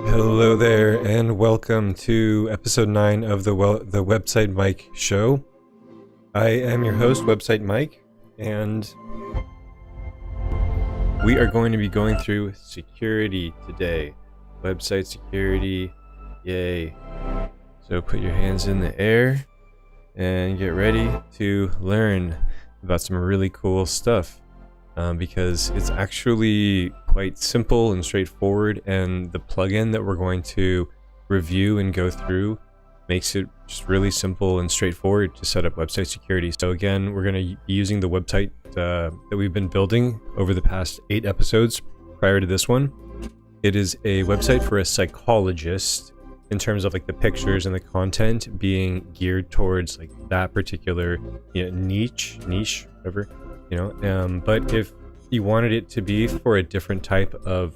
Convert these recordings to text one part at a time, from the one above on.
Hello there, and welcome to episode 9 of the Website Mike show. I am your host, Website Mike, and we are going to be going through security today. Website security, yay. So put your hands in the air and get ready to learn about some really cool stuff. Because it's actually quite simple and straightforward, and the plugin that we're going to review and go through makes it just really simple and straightforward to set up website security. So again, we're going to be using the website that we've been building over the past 8 episodes prior to this one. It is a website for a psychologist in terms of like the pictures and the content being geared towards like that particular niche, whatever. But if you wanted it to be for a different type of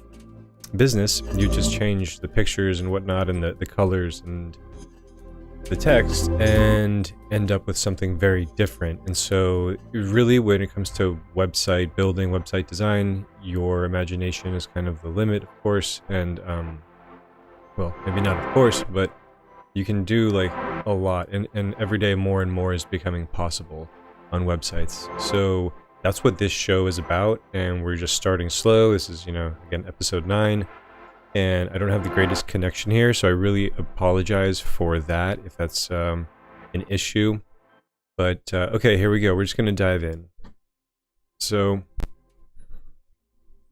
business, you just change the pictures and whatnot and the colors and the text and end up with something very different. And so really when it comes to website building, website design, your imagination is kind of the limit, of course. And well, maybe not of course, but you can do like a lot, and every day more and more is becoming possible on websites. So that's what this show is about, and we're just starting slow. This is, again, episode 9, and I don't have the greatest connection here, so I really apologize for that if that's an issue. But okay, here we go. We're just going to dive in. So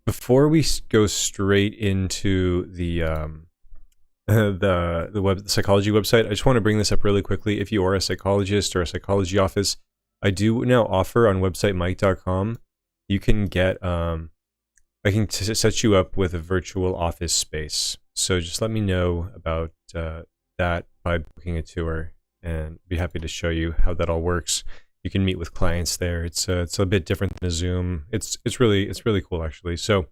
before we go straight into the psychology website, I just want to bring this up really quickly. If you are a psychologist or a psychology office, I do now offer on websitemike.com, you can get, I can set you up with a virtual office space. So just let me know about that by booking a tour, and be happy to show you how that all works. You can meet with clients there. It's a bit different than a Zoom. It's really cool actually. So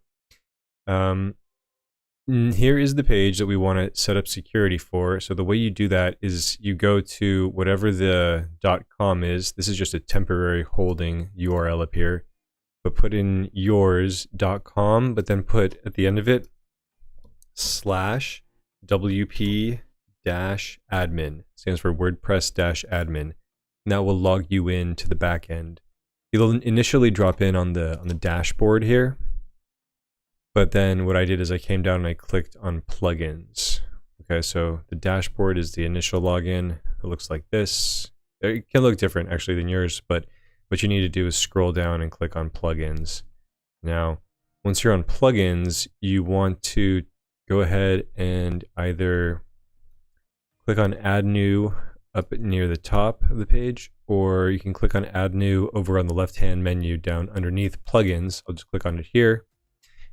here is the page that we want to set up security for. So the way you do that is you go to whatever the .com is. This is just a temporary holding URL up here, but put in yours.com, but then put at the end of it /WP-admin. Stands for WordPress-admin. And that will log you in to the back end. It'll initially drop in on the dashboard here. But then what I did is I came down and I clicked on plugins. Okay, so the dashboard is the initial login. It looks like this. It can look different actually than yours, but what you need to do is scroll down and click on plugins. Now, once you're on plugins, you want to go ahead and either click on add new up near the top of the page, or you can click on add new over on the left-hand menu down underneath plugins. I'll just click on it here.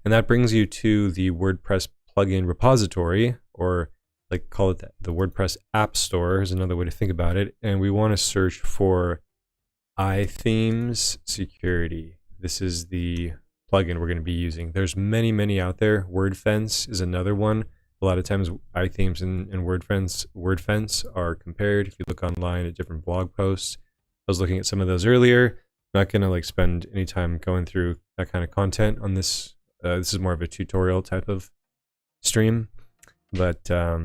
And that brings you to the WordPress plugin repository, or like call it the WordPress App Store is another way to think about it. And we want to search for iThemes Security. This is the plugin we're going to be using. There's many out there. WordFence is another one. A lot of times iThemes and WordFence are compared. If you look online at different blog posts, I was looking at some of those earlier. I'm not going to like spend any time going through that kind of content on this. This is more of a tutorial type of stream, but I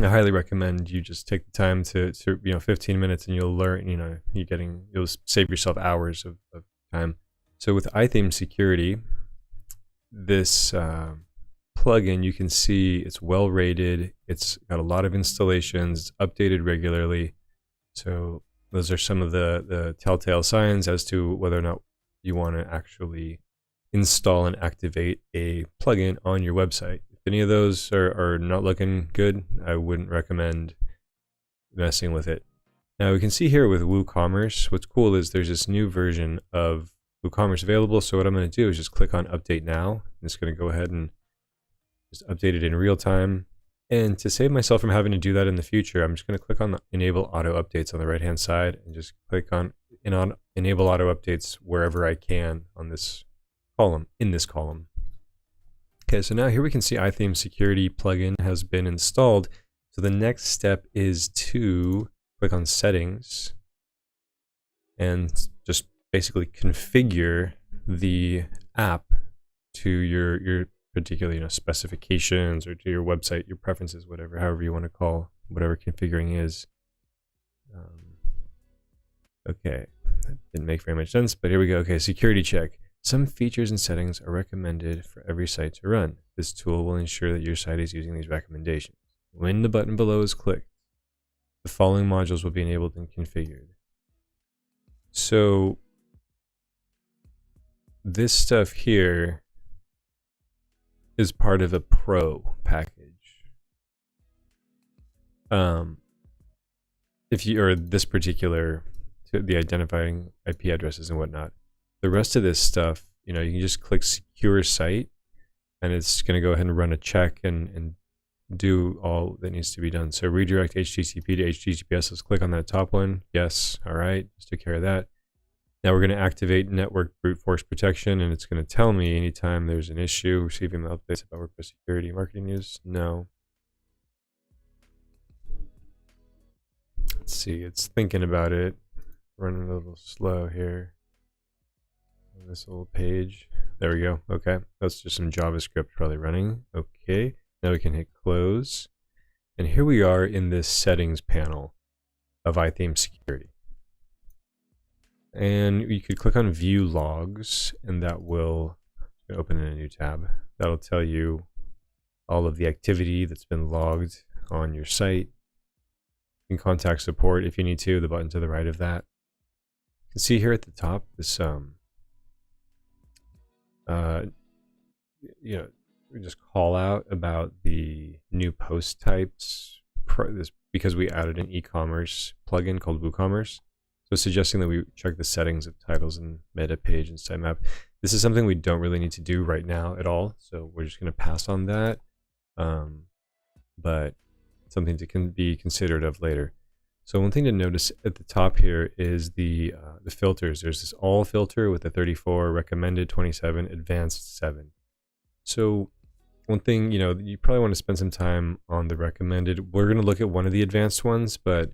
highly recommend you just take the time to 15 minutes, and you'll learn. You'll save yourself hours of time. So with iThemes Security, this plugin, you can see it's well rated. It's got a lot of installations. It's updated regularly. So those are some of the telltale signs as to whether or not you want to actually install and activate a plugin on your website. If any of those are not looking good, I wouldn't recommend messing with it. Now we can see here with WooCommerce, what's cool is there's this new version of WooCommerce available. So what I'm going to do is just click on update now. I'm just going to go ahead and just update it in real time. And to save myself from having to do that in the future, I'm just going to click on the enable auto updates on the right hand side and just click on enable auto updates wherever I can on this column, in this column. Okay, so now here we can see iThemes Security plugin has been installed. So the next step is to click on settings and just basically configure the app to your particular, specifications, or to your website, your preferences, whatever, however you want to call whatever configuring is. Okay, that didn't make very much sense, but here we go. Okay, security check. Some features and settings are recommended for every site to run. This tool will ensure that your site is using these recommendations. When the button below is clicked, the following modules will be enabled and configured. So this stuff here is part of a pro package. If you, or this particular, the identifying IP addresses and whatnot, the rest of this stuff, you can just click secure site and it's going to go ahead and run a check and do all that needs to be done. So redirect HTTP to HTTPS. Let's click on that top one. Yes. All right. Just took care of that. Now we're going to activate network brute force protection, and it's going to tell me anytime there's an issue, receiving updates about WordPress security marketing news. No. Let's see. It's thinking about it. Running a little slow here. On this little page. There we go. Okay. That's just some JavaScript probably running. Okay. Now we can hit close. And here we are in this settings panel of iTheme security. And you could click on view logs, and that will open in a new tab. That'll tell you all of the activity that's been logged on your site. You can contact support if you need to, the button to the right of that. You can see here at the top this we just call out about the new post types because we added an e-commerce plugin called WooCommerce. So suggesting that we check the settings of titles and meta page and sitemap. This is something we don't really need to do right now at all, so we're just going to pass on that. But something to be considered of later. So one thing to notice at the top here is the filters. There's this all filter with the 34, recommended 27, advanced 7. So one thing, you probably want to spend some time on the recommended. We're going to look at one of the advanced ones, but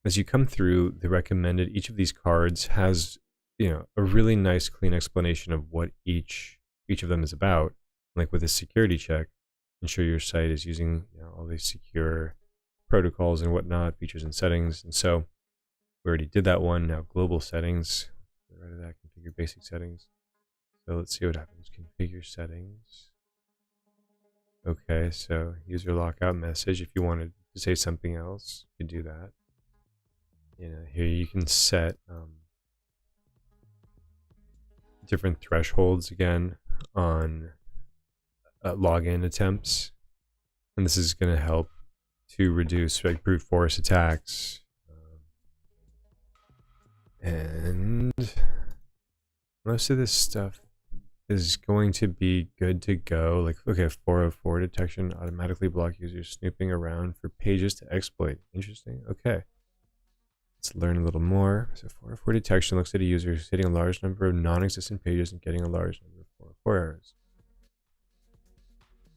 as you come through the recommended, each of these cards has, a really nice, clean explanation of what each of them is about. Like with a security check, ensure your site is using all these secure protocols and whatnot, features and settings. And so we already did that one. Now global settings, get rid of that, configure basic settings. So let's see what happens. Configure settings. Okay, so user lockout message. If you wanted to say something else, you could do that. Here you can set different thresholds again on login attempts, and this is going to help to reduce brute force attacks. And most of this stuff is going to be good to go. Like, okay, 404 detection, automatically block users snooping around for pages to exploit. Interesting. Okay. Let's learn a little more. So 404 detection looks at a user who's hitting a large number of non-existent pages and getting a large number of 404 errors.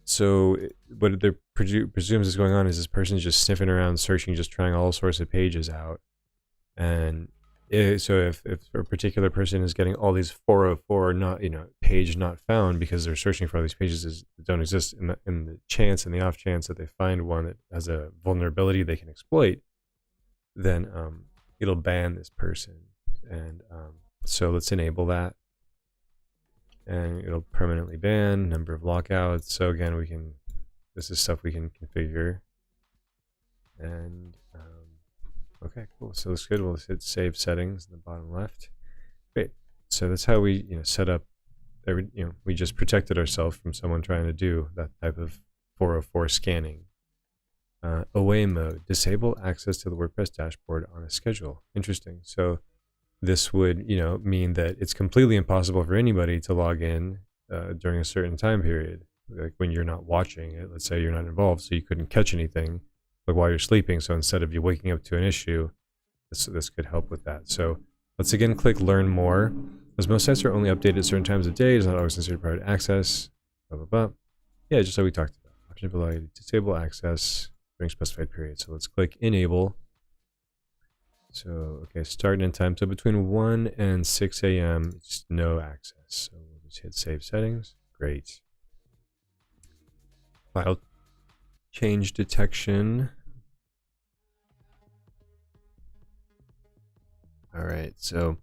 So what it presumes is going on is this person's just sniffing around, searching, just trying all sorts of pages out. And so if a particular person is getting all these 404 page not found because they're searching for all these pages that don't exist, in the chance and the off chance that they find one that has a vulnerability they can exploit, then it'll ban this person. And so let's enable that, and it'll permanently ban number of lockouts. So again, this is stuff we can configure. And okay, cool. So that's good. We'll hit save settings in the bottom left. Great. So that's how we set up. We just protected ourselves from someone trying to do that type of 404 scanning. Away mode, disable access to the WordPress dashboard on a schedule. Interesting. So this would, mean that it's completely impossible for anybody to log in during a certain time period, like when you're not watching it. Let's say you're not involved, so you couldn't catch anything, like while you're sleeping. So instead of you waking up to an issue, this could help with that. So let's again click Learn More. As most sites are only updated at certain times of day, it's not always considered private access. Blah blah blah. Yeah, just like we talked about. Option below, disable access during specified periods. So let's click Enable. So, okay, start and end time. So between 1 and 6 a.m., just no access. So we'll just hit Save Settings. Great. file change detection. All right, so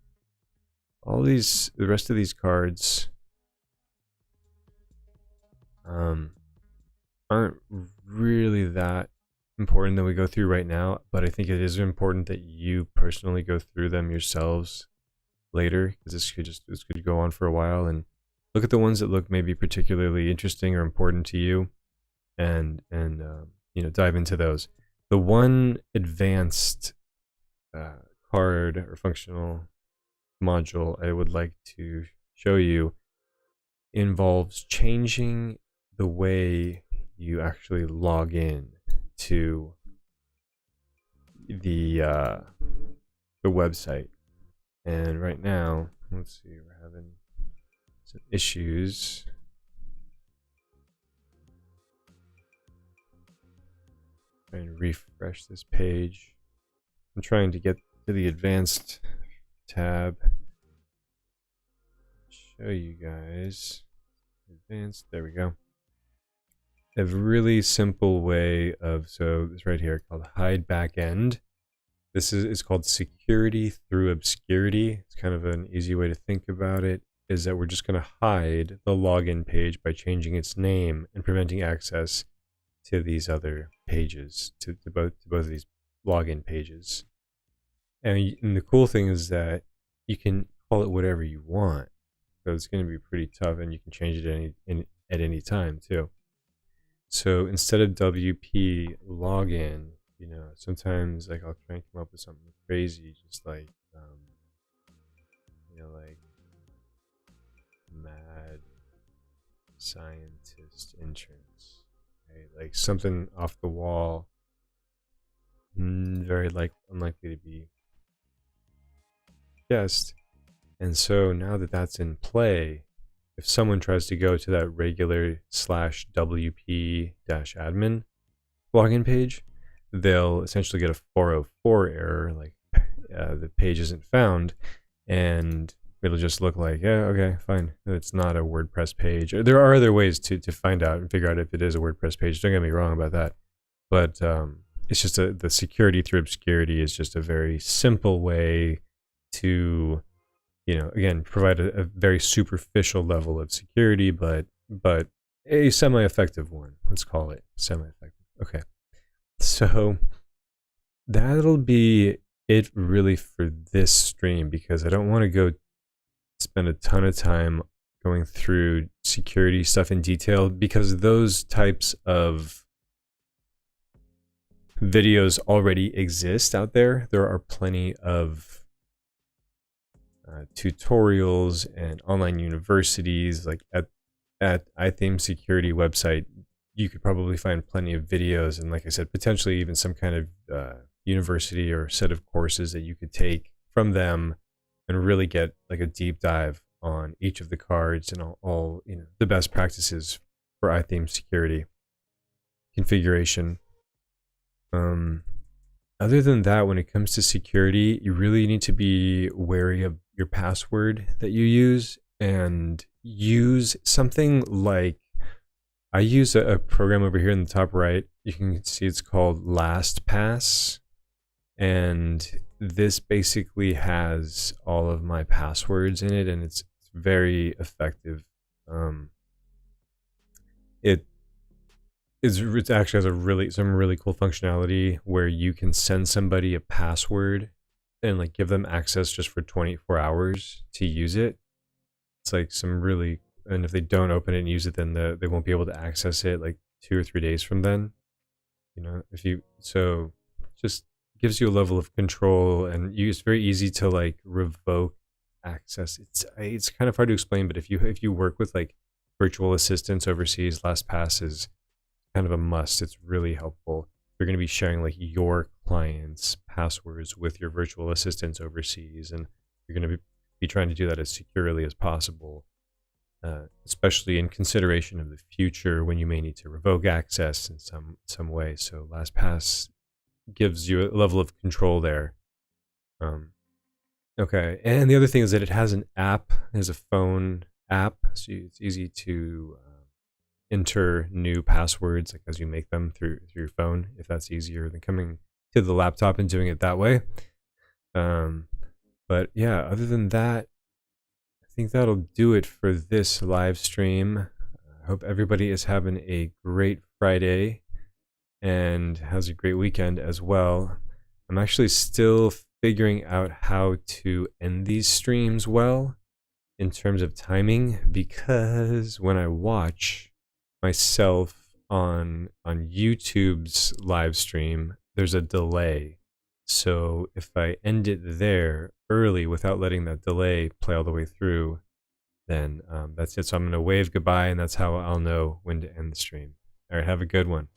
the rest of these cards aren't really that important that we go through right now, but I think it is important that you personally go through them yourselves later, because this could go on for a while, and look at the ones that look maybe particularly interesting or important to you, and you know, dive into those. The one advanced card or functional module I would like to show you involves changing the way you actually log in to the website. And right now, let's see, we're having some issues. Trying to refresh this page. I'm trying to get to the advanced tab. Show you guys. Advanced, there we go. A really simple way of, so this right here called hide backend. This is called security through obscurity. It's kind of an easy way to think about it, is that we're just going to hide the login page by changing its name and preventing access to these other pages, to both of these login pages. And the cool thing is that you can call it whatever you want. So it's going to be pretty tough, and you can change it at any time too. So instead of WP login, you know, sometimes like I'll try and come up with something crazy, just like, you know, like mad scientist entrance, right? Like something off the wall, very unlikely to be guessed. And so now that that's in play, if someone tries to go to that regular /WP-admin login page, they'll essentially get a 404 error, like the page isn't found, and it'll just look like, yeah, okay, fine, it's not a WordPress page. There are other ways to find out and figure out if it is a WordPress page. Don't get me wrong about that, but it's just the security through obscurity is just a very simple way to, you know, again, provide a very superficial level of security, but a semi-effective one. Let's call it semi-effective. Okay, so that'll be it really for this stream, because I don't want to go spend a ton of time going through security stuff in detail, because those types of videos already exist out there. There are plenty of tutorials and online universities, like at iTheme Security website. You could probably find plenty of videos, and like I said, potentially even some kind of university or set of courses that you could take from them and really get like a deep dive on each of the cards and all you know, the best practices for iTheme security configuration. Other than that, when it comes to security, you really need to be wary of your password that you use, and use something like, I use a program over here in the top right. You can see it's called LastPass, and this basically has all of my passwords in it, and it's very effective. It actually has some really cool functionality where you can send somebody a password and like give them access just for 24 hours to use it. It's like some really, and if they don't open it and use it, then they won't be able to access it like 2 or 3 days from then. You know, so just gives you a level of control, and it's very easy to like revoke access. It's kind of hard to explain, but if you work with like virtual assistants overseas, LastPass is kind of a must. It's really helpful. You're going to be sharing like your clients' passwords with your virtual assistants overseas, and you're going to be trying to do that as securely as possible, especially in consideration of the future when you may need to revoke access in some way. So LastPass gives you a level of control there. Okay, and the other thing is that it has an app. It has a phone app, so it's easy to enter new passwords like as you make them through your phone, if that's easier than coming to the laptop and doing it that way. But yeah, other than that, I think that'll do it for this live stream. I hope everybody is having a great Friday and has a great weekend as well. I'm actually still figuring out how to end these streams well in terms of timing, because when I watch myself on YouTube's live stream, there's a delay. So if I end it there early without letting that delay play all the way through, then that's it. So I'm going to wave goodbye, and that's how I'll know when to end the stream. All right, have a good one.